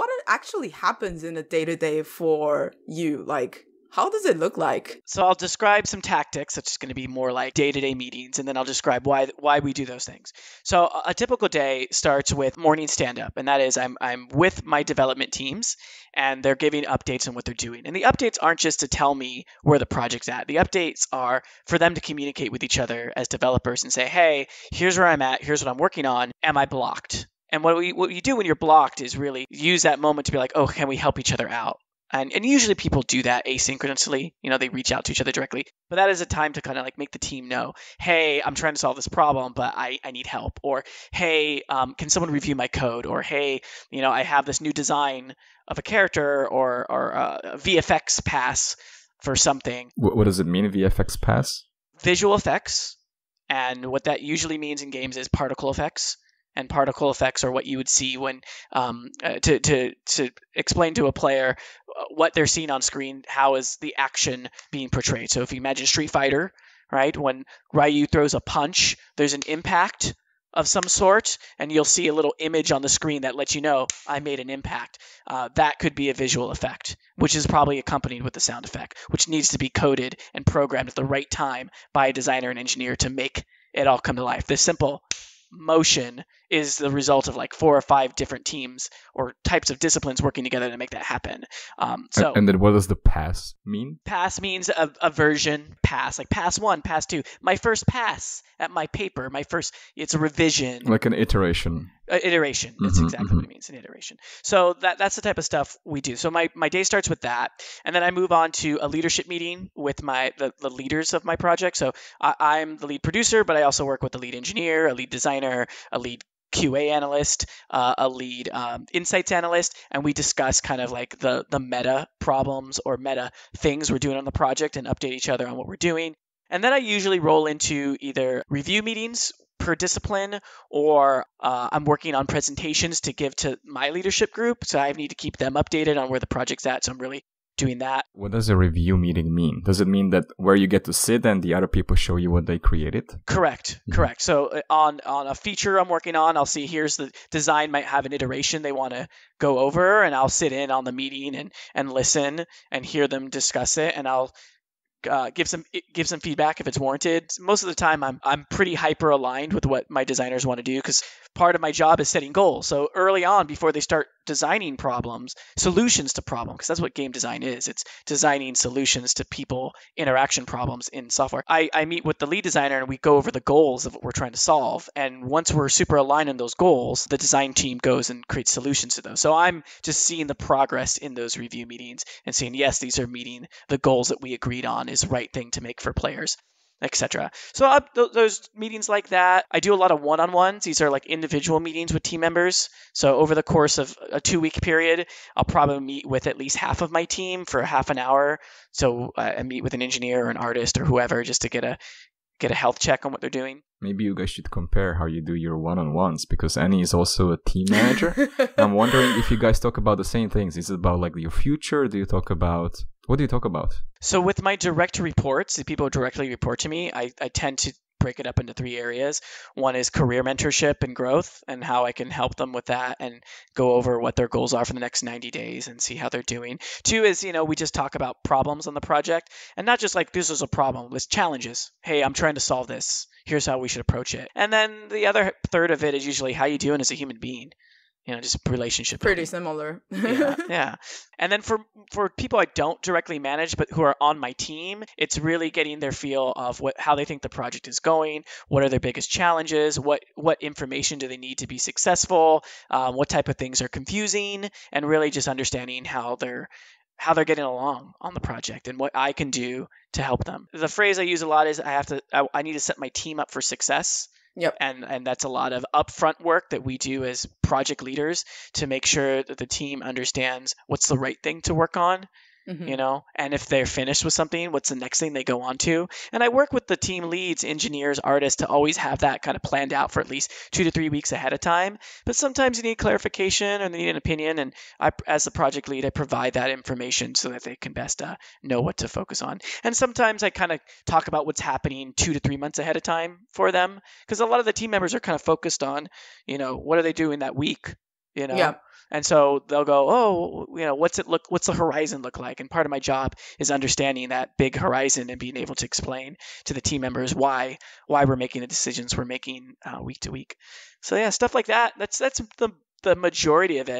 what actually happens in a day-to-day for you? Like, how does it look like? So I'll describe some tactics. It's going to be more like day-to-day meetings, and then I'll describe why we do those things. So a typical day starts with morning stand-up, and that is I'm with my development teams, and they're giving updates on what they're doing. And the updates aren't just to tell me where the project's at. The updates are for them to communicate with each other as developers and say, hey, here's where I'm at. Here's what I'm working on. Am I blocked? And what you do when you're blocked is really use that moment to be like, oh, can we help each other out? And usually people do that asynchronously. They reach out to each other directly. But that is a time to kind of like make the team know, hey, I'm trying to solve this problem, but I need help. Or, hey, can someone review my code? Or, hey, I have this new design of a character or a VFX pass for something. What does it mean, VFX pass? Visual effects. And what that usually means in games is particle effects. And particle effects are what you would see when to explain to a player what they're seeing on screen, how is the action being portrayed. So if you imagine Street Fighter, right, when Ryu throws a punch, there's an impact of some sort, and you'll see a little image on the screen that lets you know I made an impact. That could be a visual effect, which is probably accompanied with the sound effect, which needs to be coded and programmed at the right time by a designer and engineer to make it all come to life. This simple motion is the result of like 4 or 5 different teams or types of disciplines working together to make that happen. And then what does the pass mean? Pass means a version pass, like pass 1, pass 2. My first pass at my paper, it's a revision. Like an iteration. Iteration. That's exactly what it means, an iteration. So that's the type of stuff we do. So my day starts with that. And then I move on to a leadership meeting with the leaders of my project. So I'm the lead producer, but I also work with the lead engineer, a lead designer, a lead QA analyst, a lead insights analyst, and we discuss kind of like the meta problems or meta things we're doing on the project and update each other on what we're doing. And then I usually roll into either review meetings per discipline, or I'm working on presentations to give to my leadership group. So I need to keep them updated on where the project's at. So I'm really doing that. What does a review meeting mean? Does it mean that where you get to sit and the other people show you what they created? Correct. So on a feature I'm working on, I'll see here's the design might have an iteration they want to go over, and I'll sit in on the meeting and listen and hear them discuss it, and I'll give some feedback if it's warranted. Most of the time, I'm pretty hyper aligned with what my designers want to do, because part of my job is setting goals. So early on, before they start designing solutions to problems, because that's what game design is. It's designing solutions to people interaction problems in software. I meet with the lead designer and we go over the goals of what we're trying to solve. And once we're super aligned on those goals, the design team goes and creates solutions to those. So I'm just seeing the progress in those review meetings and seeing, yes, these are meeting the goals that we agreed on is the right thing to make for players, etc. So those meetings like that, I do a lot of one-on-ones. These are like individual meetings with team members. So over the course of a 2-week period, I'll probably meet with at least half of my team for half an hour. So I meet with an engineer or an artist or whoever just to get a health check on what they're doing. Maybe you guys should compare how you do your one-on-ones, because Annie is also a team manager. I'm wondering if you guys talk about the same things. Is it about like your future? What do you talk about? So with my direct reports, the people who directly report to me, I tend to break it up into 3 areas. One is career mentorship and growth, and how I can help them with that and go over what their goals are for the next 90 days and see how they're doing. 2 is, we just talk about problems on the project, and not just like this is a problem, it's challenges. Hey, I'm trying to solve this. Here's how we should approach it. And then the other third of it is usually how you doing as a human being. Just relationship. Pretty similar. Yeah. And then for people I don't directly manage, but who are on my team, it's really getting their feel of how they think the project is going, what are their biggest challenges, what information do they need to be successful, what type of things are confusing, and really just understanding how they're getting along on the project and what I can do to help them. The phrase I use a lot is I need to set my team up for success. Yep. And that's a lot of upfront work that we do as project leaders to make sure that the team understands what's the right thing to work on, and if they're finished with something, what's the next thing they go on to. And I work with the team leads, engineers, artists to always have that kind of planned out for at least 2 to 3 weeks ahead of time. But sometimes you need clarification or they need an opinion. And I, as the project lead, I provide that information so that they can best know what to focus on. And sometimes I kind of talk about what's happening 2 to 3 months ahead of time for them, because a lot of the team members are kind of focused on, what are they doing that week? you know? Yeah. And so they'll go, oh, what's the horizon look like? And part of my job is understanding that big horizon and being able to explain to the team members why we're making the decisions we're making week to week. So yeah, stuff like that. That's the majority of it.